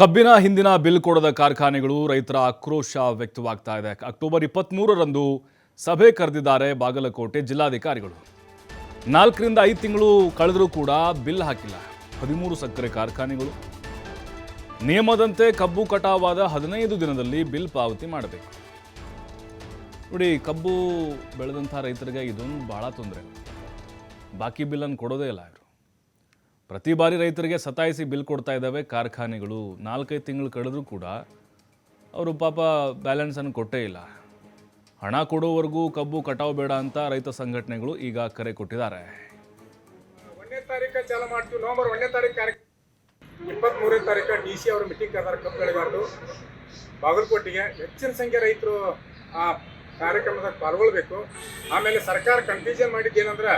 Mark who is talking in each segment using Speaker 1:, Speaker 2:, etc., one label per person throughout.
Speaker 1: ಕಬ್ಬಿನ ಹಿಂದಿನ ಬಿಲ್ ಕೊಡದ ಕಾರ್ಖಾನೆಗಳು ರೈತರ ಆಕ್ರೋಶ ವ್ಯಕ್ತವಾಗ್ತಾ ಇದೆ. ಅಕ್ಟೋಬರ್ 23ರಂದು ಸಭೆ ಕರೆದಿದ್ದಾರೆ ಬಾಗಲಕೋಟೆ ಜಿಲ್ಲಾಧಿಕಾರಿಗಳು. 4ರಿಂದ 5 ತಿಂಗಳು ಕಳೆದರೂ ಕೂಡ ಬಿಲ್ ಹಾಕಿಲ್ಲ 13 ಸಕ್ಕರೆ ಕಾರ್ಖಾನೆಗಳು. ನಿಯಮದಂತೆ ಕಬ್ಬು ಕಟಾವಾದ 15 ದಿನದಲ್ಲಿ ಬಿಲ್ ಪಾವತಿ ಮಾಡಬೇಕು. ನೋಡಿ, ಕಬ್ಬು ಬೆಳೆದಂಥ ರೈತರಿಗೆ ಇದೊಂದು ಭಾಳ ತೊಂದರೆ. ಬಾಕಿ ಬಿಲ್ಲನ್ನು ಕೊಡೋದೇ ಇಲ್ಲ ಇವರು. ಪ್ರತಿ ಬಾರಿ ರೈತರಿಗೆ ಸತಾಯಿಸಿ ಬಿಲ್ ಕೊಡ್ತಾ ಇದ್ದಾವೆ ಕಾರ್ಖಾನೆಗಳು. 4-5 ತಿಂಗಳು ಕಳೆದರೂ ಕೂಡ ಅವರು ಪಾಪ ಬ್ಯಾಲೆನ್ಸನ್ನು ಕೊಟ್ಟೇ ಇಲ್ಲ. ಹಣ ಕೊಡೋವರೆಗೂ ಕಬ್ಬು ಕಟಾವು ಬೇಡ ಅಂತ ರೈತ ಸಂಘಟನೆಗಳು ಈಗ ಕರೆ ಕೊಟ್ಟಿದ್ದಾರೆ.
Speaker 2: 1ನೇ ತಾರೀಕು ಚಾಲು ಮಾಡ್ತೀವಿ. ನವೆಂಬರ್ 1ನೇ ತಾರೀಕು 23ನೇ ತಾರೀಕು DC ಅವರು ಮೀಟಿಂಗ್ ಕರೆದಾರೆ ಕಬ್ಬು ಬೆಳೆಗಾರರು ಬಾಗಲಕೋಟೆಗೆ. ಹೆಚ್ಚಿನ ಸಂಖ್ಯೆ ರೈತರು ಆ ಕಾರ್ಯಕ್ರಮದಾಗ ಪಾಲ್ಗೊಳ್ಬೇಕು. ಆಮೇಲೆ ಸರ್ಕಾರ ಕನ್ಫ್ಯೂಷನ್ ಮಾಡಿದ್ದೇನೆಂದ್ರೆ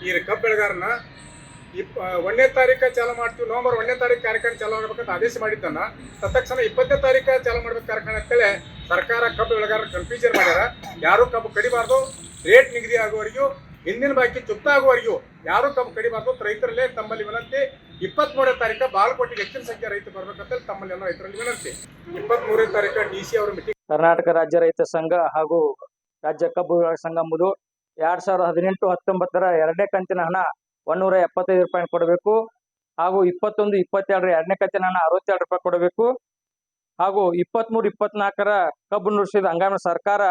Speaker 2: ಈ ಕಬ್ಬು ಬೆಳೆಗಾರನ 1ನೇ ತಾರೀಕು ಚಾಲು ಮಾಡ್ತೀವಿ, ನವೆಂಬರ್ 1ನೇ ತಾರೀಕು ಕಾರ್ಯಕ್ರಮ ಚಾಲು ಮಾಡ್ಬೇಕಂತ ಆದೇಶ ಮಾಡಿದ್ದನ್ನ ತತ್ಕ್ಷಣ 20ನೇ ತಾರೀಕು ಚಾಲು ಮಾಡ್ಬೇಕು ಕಾರ್ಯಕ್ರಮ ಅಂತೇಳಿ ಸರ್ಕಾರ ಕಬ್ಬು ಬೆಳೆಗಾರರ ಕನ್ಫ್ಯೂಷನ್ ಮಾಡ್ಯಾರ. ಯಾರು ಕಬ್ಬು ಕಡಿಬಾರ್ದು, ರೇಟ್ ನಿಗದಿ ಆಗುವವರೆಗೂ, ಹಿಂದಿನ ಬಾಕಿ ಚುಕ್ತಾ ಆಗುವವರೆಗೂ ಯಾರು ಕಬ್ಬು ಕಡಿಬಾರ್ದು. ರೈತರಲ್ಲೇ ತಮ್ಮಲ್ಲಿ ವಿನಂತಿ. 23ನೇ ತಾರೀಕು ಬಾಗಲಕೋಟೆಗೆ ಹೆಚ್ಚಿನ ಸಂಖ್ಯೆ ರೈತರು ಬರ್ಬೇಕಂತ ತಮ್ಮಲ್ಲಿ ಎಲ್ಲ ರೈತರಲ್ಲಿ ವಿನಂತಿ. 23ನೇ ತಾರೀಕು DC ಅವರು ಮೀಟಿಂಗ್.
Speaker 3: ಕರ್ನಾಟಕ ರಾಜ್ಯ ರೈತ ಸಂಘ ಹಾಗೂ ರಾಜ್ಯ ಕಬ್ಬು ಬೆಳೆಗಾರರ ಸಂಘ ಎಂಬುದು 2018-19ರ 2ನೇ ಕಂತಿನ ಹಣ 175 ರೂಪಾಯಿ ಕೊಡಬೇಕು. ಹಾಗೂ 21-22ರ 2ನೇ ಕಂತಿನ ಹಣ 62 ರೂಪಾಯಿ ಕೊಡಬೇಕು. ಹಾಗೂ 23-24ರ ಕಬ್ಬು ನುಡಿಸಿದ ಹಂಗಾಮಿನ ಸರ್ಕಾರ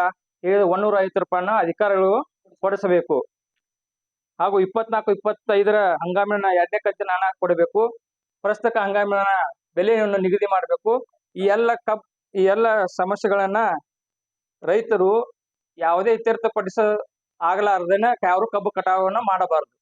Speaker 3: 150 ರೂಪಾಯಿನ ಅಧಿಕಾರಿಗಳು ಕೊಡಿಸಬೇಕು. ಹಾಗೂ 24-25ರ ಹಂಗಾಮಿನ 2ನೇ ಕಂತಿನ ಹಣ ಕೊಡಬೇಕು. ಪ್ರಸ್ತುತ ಹಂಗಾಮಿನ ಬೆಲೆಯನ್ನು ನಿಗದಿ ಮಾಡಬೇಕು. ಈ ಎಲ್ಲ ಸಮಸ್ಯೆಗಳನ್ನ ರೈತರು ಯಾವುದೇ ಇತ್ಯರ್ಥಪಡಿಸ ಆಗಲಾರದೇನೆ ಯಾರು ಕಬ್ಬು ಕಟಾವನ್ನ ಮಾಡಬಾರದು.